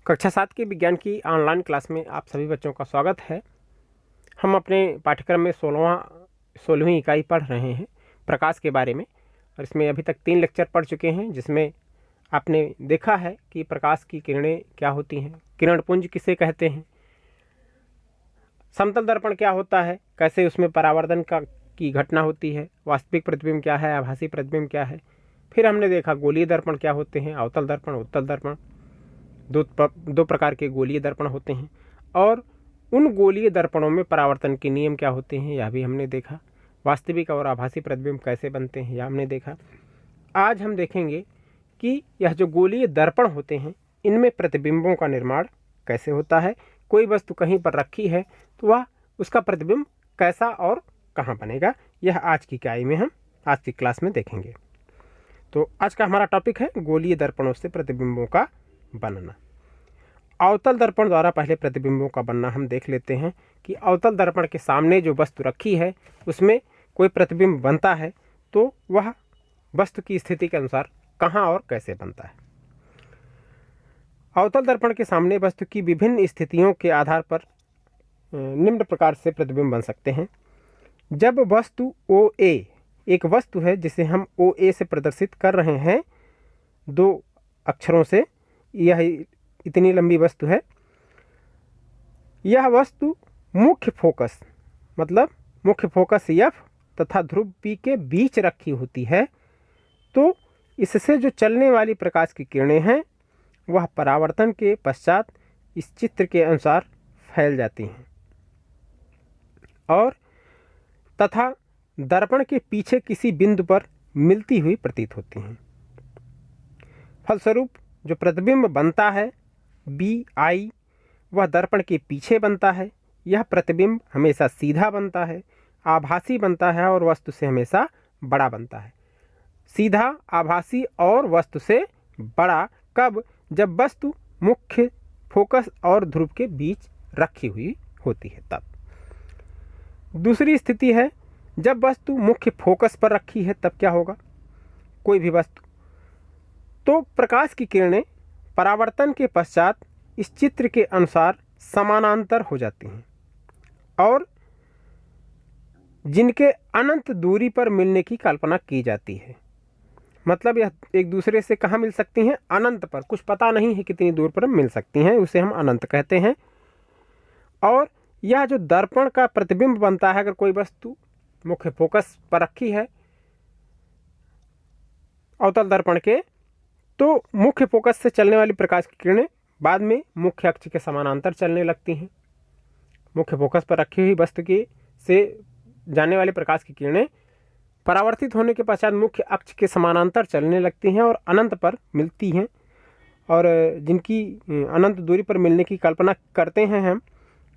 कक्षा 7 की विज्ञान की ऑनलाइन क्लास में आप सभी बच्चों का स्वागत है। हम अपने पाठ्यक्रम में 16वीं इकाई पढ़ रहे हैं प्रकाश के बारे में, और इसमें अभी तक 3 लेक्चर पढ़ चुके हैं, जिसमें आपने देखा है कि प्रकाश की किरणें क्या होती हैं, किरण पुंज किसे कहते हैं, समतल दर्पण क्या होता है, कैसे उसमें परावर्तन की घटना होती है, वास्तविक प्रतिबिंब क्या है, आभासी प्रतिबिंब क्या है। फिर हमने देखा गोलीय दर्पण क्या होते हैं, अवतल दर्पण, उत्तल दर्पण। दो प्रकार के गोलीय दर्पण होते हैं, और उन गोलीय दर्पणों में परावर्तन के नियम क्या होते हैं यह भी हमने देखा। वास्तविक और आभासी प्रतिबिंब कैसे बनते हैं यह हमने देखा। आज हम देखेंगे कि यह जो गोलीय दर्पण होते हैं इनमें प्रतिबिंबों का निर्माण कैसे होता है। कोई वस्तु कहीं पर रखी है तो वह उसका प्रतिबिंब कैसा और कहाँ बनेगा, यह आज की इकाई में हम आज की क्लास में देखेंगे। तो आज का हमारा टॉपिक है गोलीय दर्पणों से प्रतिबिंबों का बनना। अवतल दर्पण द्वारा पहले प्रतिबिंबों का बनना हम देख लेते हैं कि अवतल दर्पण के सामने जो वस्तु रखी है उसमें कोई प्रतिबिंब बनता है तो वह वस्तु की स्थिति के अनुसार कहाँ और कैसे बनता है। अवतल दर्पण के सामने वस्तु की विभिन्न स्थितियों के आधार पर निम्न प्रकार से प्रतिबिंब बन सकते हैं। जब वस्तु OA एक वस्तु है जिसे हम OA से प्रदर्शित कर रहे हैं 2 अक्षरों से, यह इतनी लंबी वस्तु है, यह वस्तु मुख्य फोकस मतलब मुख्य फोकस F तथा ध्रुव P के बीच रखी होती है, तो इससे जो चलने वाली प्रकाश की किरणें हैं वह परावर्तन के पश्चात इस चित्र के अनुसार फैल जाती हैं और तथा दर्पण के पीछे किसी बिंदु पर मिलती हुई प्रतीत होती हैं। फलस्वरूप जो प्रतिबिंब बनता है BI वह दर्पण के पीछे बनता है। यह प्रतिबिंब हमेशा सीधा बनता है, आभासी बनता है और वस्तु से हमेशा बड़ा बनता है। सीधा, आभासी और वस्तु से बड़ा कब? जब वस्तु मुख्य फोकस और ध्रुव के बीच रखी हुई होती है तब। दूसरी स्थिति है जब वस्तु मुख्य फोकस पर रखी है, तब क्या होगा? कोई भी वस्तु, तो प्रकाश की किरणें परावर्तन के पश्चात इस चित्र के अनुसार समानांतर हो जाती हैं और जिनके अनंत दूरी पर मिलने की कल्पना की जाती है। मतलब यह एक दूसरे से कहाँ मिल सकती हैं? अनंत पर, कुछ पता नहीं है कितनी दूर पर मिल सकती हैं, उसे हम अनंत कहते हैं। और यह जो दर्पण का प्रतिबिंब बनता है, अगर कोई वस्तु मुख्य फोकस पर रखी है अवतल दर्पण के, तो मुख्य फोकस से चलने वाली प्रकाश की किरणें बाद में मुख्य अक्ष के समानांतर चलने लगती हैं। मुख्य फोकस पर रखी हुई वस्तु की से जाने वाली प्रकाश की किरणें परावर्तित होने के पश्चात मुख्य अक्ष के समानांतर चलने लगती हैं और अनंत पर मिलती हैं, और जिनकी अनंत दूरी पर मिलने की कल्पना करते हैं हम,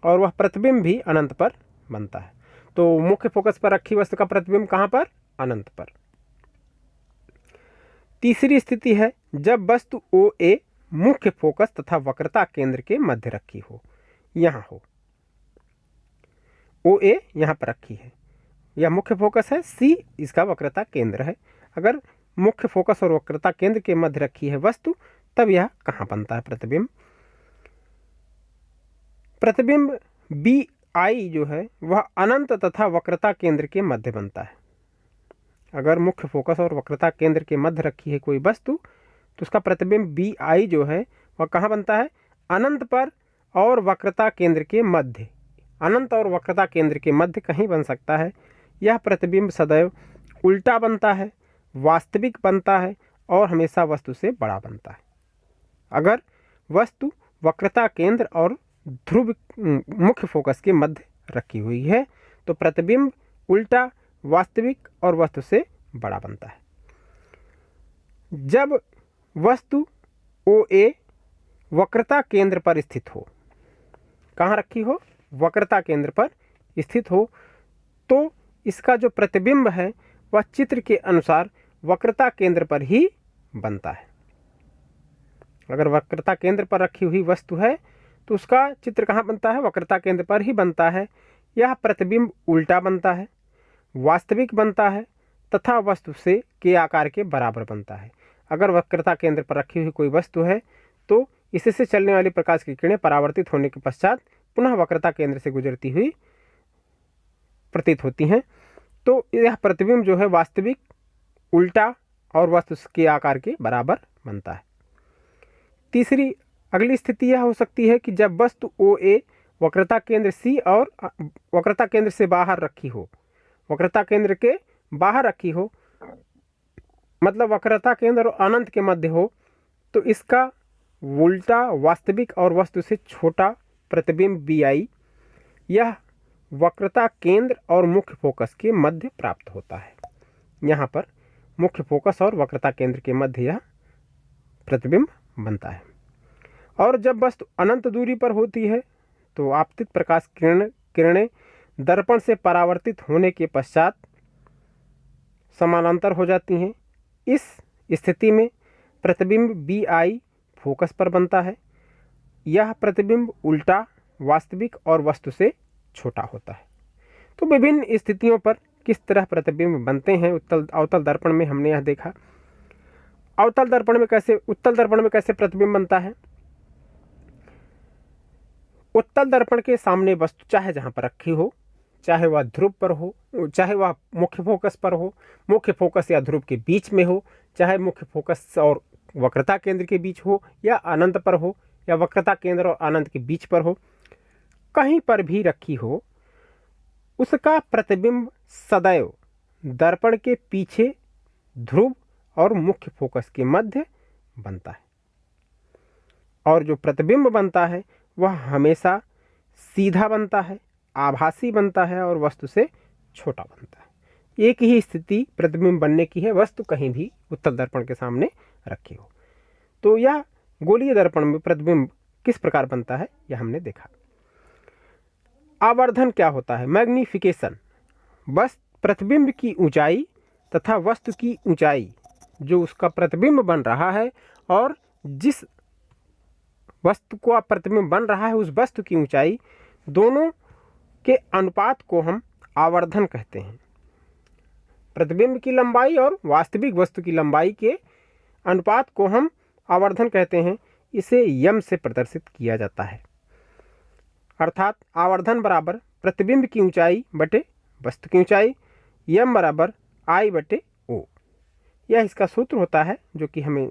और वह प्रतिबिंब भी अनंत पर बनता है। तो मुख्य फोकस पर रखी वस्तु का प्रतिबिंब कहाँ पर? अनंत पर। तीसरी स्थिति है जब वस्तु OA मुख्य फोकस तथा वक्रता केंद्र के मध्य रखी हो। यहाँ हो OA यहाँ पर रखी है, यह मुख्य फोकस है, C इसका वक्रता केंद्र है। अगर मुख्य फोकस और वक्रता केंद्र के मध्य रखी है वस्तु, तब यह कहाँ बनता है प्रतिबिंब? प्रतिबिंब BI जो है वह अनंत तथा वक्रता केंद्र के मध्य बनता है। अगर मुख्य फोकस और वक्रता केंद्र के मध्य रखी है कोई वस्तु, तो उसका प्रतिबिंब BI जो है वह कहाँ बनता है? अनंत पर और वक्रता केंद्र के मध्य। अनंत और वक्रता केंद्र के मध्य कहीं बन सकता है। यह प्रतिबिंब सदैव उल्टा बनता है, वास्तविक बनता है और हमेशा वस्तु से बड़ा बनता है। अगर वस्तु वक्रता केंद्र और ध्रुव मुख्य फोकस के मध्य रखी हुई है तो प्रतिबिंब उल्टा, वास्तविक और वस्तु से बड़ा बनता है। जब वस्तु OA वक्रता केंद्र पर स्थित हो, कहाँ रखी हो? वक्रता केंद्र पर स्थित हो, तो इसका जो प्रतिबिंब है वह चित्र के अनुसार वक्रता केंद्र पर ही बनता है। अगर वक्रता केंद्र पर रखी हुई वस्तु है तो उसका चित्र कहाँ बनता है? वक्रता केंद्र पर ही बनता है। यह प्रतिबिंब उल्टा बनता है, वास्तविक बनता है तथा वस्तु से के आकार के बराबर बनता है। अगर वक्रता केंद्र पर रखी हुई कोई वस्तु है तो इससे चलने वाली प्रकाश की किरणें परावर्तित होने के पश्चात पुनः वक्रता केंद्र से गुजरती हुई प्रतीत होती हैं। तो यह प्रतिबिंब जो है वास्तविक, उल्टा और वस्तु के आकार के बराबर बनता है। तीसरी अगली स्थिति यह हो सकती है कि जब वस्तु OA वक्रता केंद्र C और वक्रता केंद्र से बाहर रखी हो, वक्रता केंद्र के बाहर रखी हो, मतलब वक्रता केंद्र और अनंत के मध्य हो, तो इसका उल्टा वास्तविक और वस्तु से छोटा प्रतिबिंब BI यह वक्रता केंद्र और मुख्य फोकस के मध्य प्राप्त होता है। यहाँ पर मुख्य फोकस और वक्रता केंद्र के मध्य यह प्रतिबिंब बनता है। और जब वस्तु अनंत दूरी पर होती है तो आपतित प्रकाश किरणें दर्पण से परावर्तित होने के पश्चात समानांतर हो जाती हैं। इस स्थिति में प्रतिबिंब BI फोकस पर बनता है। यह प्रतिबिंब उल्टा, वास्तविक और वस्तु से छोटा होता है। तो विभिन्न स्थितियों पर किस तरह प्रतिबिंब बनते हैं अवतल दर्पण में हमने यह देखा। उत्तल दर्पण में कैसे प्रतिबिंब बनता है। उत्तल दर्पण के सामने वस्तु चाहे जहाँ पर रखी हो, चाहे वह ध्रुव पर हो, चाहे वह मुख्य फोकस पर हो, मुख्य फोकस या ध्रुव के बीच में हो, चाहे मुख्य फोकस और वक्रता केंद्र के बीच हो, या अनंत पर हो, या वक्रता केंद्र और अनंत के बीच पर हो, कहीं पर भी रखी हो, उसका प्रतिबिंब सदैव दर्पण के पीछे ध्रुव और मुख्य फोकस के मध्य बनता है। और जो प्रतिबिंब बनता है वह हमेशा सीधा बनता है, आभासी बनता है और वस्तु से छोटा बनता है। एक ही स्थिति प्रतिबिंब बनने की है, वस्तु कहीं भी उत्तल दर्पण के सामने रखी हो। तो यह गोलीय दर्पण में प्रतिबिंब किस प्रकार बनता है यह हमने देखा। आवर्धन क्या होता है। मैग्निफिकेशन, बस प्रतिबिंब की ऊंचाई तथा वस्तु की ऊंचाई, जो उसका प्रतिबिंब बन रहा है और जिस वस्तु को प्रतिबिंब बन रहा है उस वस्तु की ऊंचाई, दोनों के अनुपात को हम आवर्धन कहते हैं। प्रतिबिंब की लंबाई और वास्तविक वस्तु की लंबाई के अनुपात को हम आवर्धन कहते हैं। इसे यम से प्रदर्शित किया जाता है। अर्थात आवर्धन बराबर प्रतिबिंब की ऊंचाई बटे वस्तु की ऊंचाई, यम बराबर I बटे O। यह इसका सूत्र होता है जो कि हमें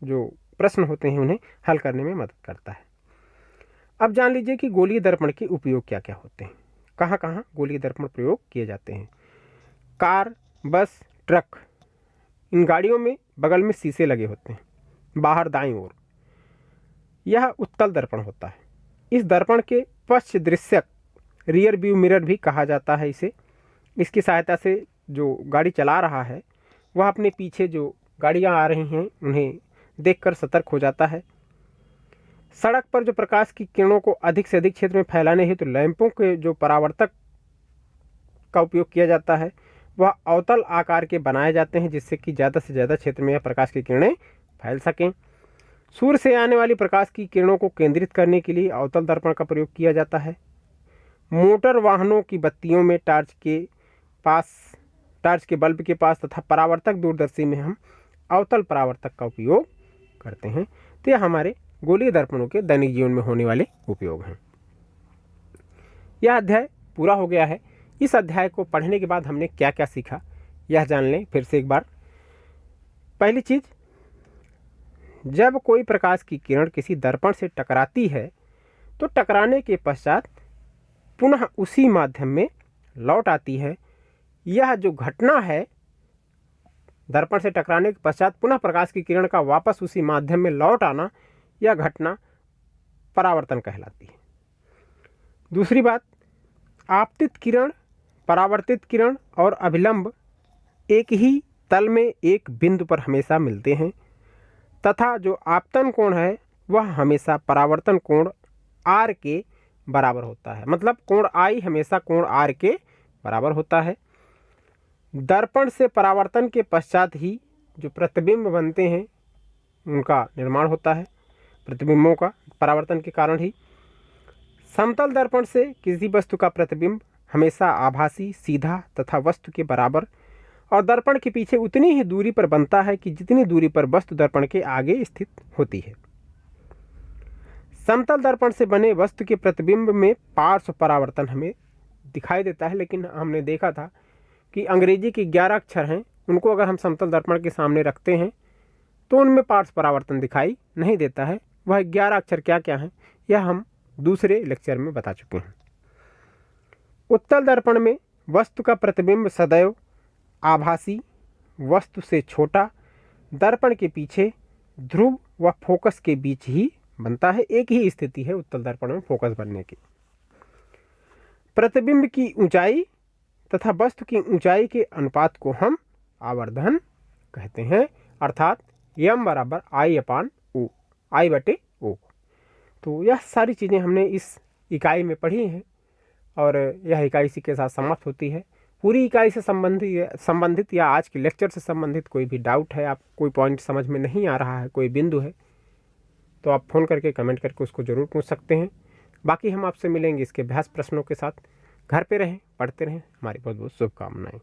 जो प्रश्न होते हैं उन्हें हल करने में मदद करता है। अब जान लीजिए कि गोलीय दर्पण के उपयोग क्या क्या होते हैं, कहाँ कहाँ गोलीय दर्पण प्रयोग किए जाते हैं। कार, बस, ट्रक, इन गाड़ियों में बगल में शीशे लगे होते हैं बाहर दाईं ओर, यह उत्तल दर्पण होता है। इस दर्पण के पश्च दृश्यक, रियर व्यू मिरर भी कहा जाता है इसे। इसकी सहायता से जो गाड़ी चला रहा है वह अपने पीछे जो गाड़ियां आ रही हैं उन्हें देखकर सतर्क हो जाता है। सड़क पर जो प्रकाश की किरणों को अधिक से अधिक क्षेत्र में फैलाने हेतु लैंपों के जो परावर्तक का उपयोग किया जाता है वह अवतल आकार के बनाए जाते हैं, जिससे कि ज़्यादा से ज़्यादा क्षेत्र में यह प्रकाश की किरणें फैल सकें। सूर्य से आने वाली प्रकाश की किरणों को केंद्रित करने के लिए अवतल दर्पण का प्रयोग किया जाता है। मोटर वाहनों की बत्तियों में टार्च के बल्ब के पास तथा परावर्तक दूरदर्शी में हम अवतल परावर्तक का उपयोग करते हैं। तो यह हमारे गोलीय दर्पणों के दैनिक जीवन में होने वाले उपयोग हैं। यह अध्याय पूरा हो गया है। इस अध्याय को पढ़ने के बाद हमने क्या क्या सीखा यह जान लें फिर से एक बार। पहली चीज, जब कोई प्रकाश की किरण किसी दर्पण से टकराती है तो टकराने के पश्चात पुनः उसी माध्यम में लौट आती है। यह जो घटना है, दर्पण से टकराने के पश्चात पुनः प्रकाश की किरण का वापस उसी माध्यम में लौट आना, यह घटना परावर्तन कहलाती है। दूसरी बात, आपतित किरण, परावर्तित किरण और अभिलंब एक ही तल में एक बिंदु पर हमेशा मिलते हैं तथा जो आपतन कोण है वह हमेशा परावर्तन कोण R के बराबर होता है। मतलब कोण I हमेशा कोण R के बराबर होता है। दर्पण से परावर्तन के पश्चात ही जो प्रतिबिंब बनते हैं उनका निर्माण होता है, प्रतिबिंबों का परावर्तन के कारण ही। समतल दर्पण से किसी वस्तु का प्रतिबिंब हमेशा आभासी, सीधा तथा वस्तु के बराबर और दर्पण के पीछे उतनी ही दूरी पर बनता है कि जितनी दूरी पर वस्तु दर्पण के आगे स्थित होती है। समतल दर्पण से बने वस्तु के प्रतिबिंब में पार्श्व परावर्तन हमें दिखाई देता है, लेकिन हमने देखा था कि अंग्रेजी के 11 अक्षर हैं, उनको अगर हम समतल दर्पण के सामने रखते हैं तो उनमें पार्श्व परावर्तन दिखाई नहीं देता है। वह 11 अक्षर क्या क्या हैं यह हम दूसरे लेक्चर में बता चुके हैं। उत्तल दर्पण में वस्तु का प्रतिबिंब सदैव आभासी वस्तु से छोटा, दर्पण के पीछे ध्रुव व फोकस के बीच ही बनता है। एक ही स्थिति है उत्तल दर्पण में फोकस बनने की। प्रतिबिंब की ऊंचाई तथा वस्तु की ऊंचाई के अनुपात को हम आवर्धन कहते हैं, अर्थात m बराबर I/O, I/O। तो यह सारी चीज़ें हमने इस इकाई में पढ़ी हैं और यह इकाई इसी के साथ समाप्त होती है। पूरी इकाई से संबंधित या आज के लेक्चर से संबंधित कोई भी डाउट है, आप कोई पॉइंट समझ में नहीं आ रहा है, कोई बिंदु है, तो आप फ़ोन करके कमेंट करके उसको ज़रूर पूछ सकते हैं। बाकी हम आपसे मिलेंगे इसके अभ्यास प्रश्नों के साथ। घर पे रहें, पढ़ते रहें। हमारी बहुत बहुत शुभकामनाएं।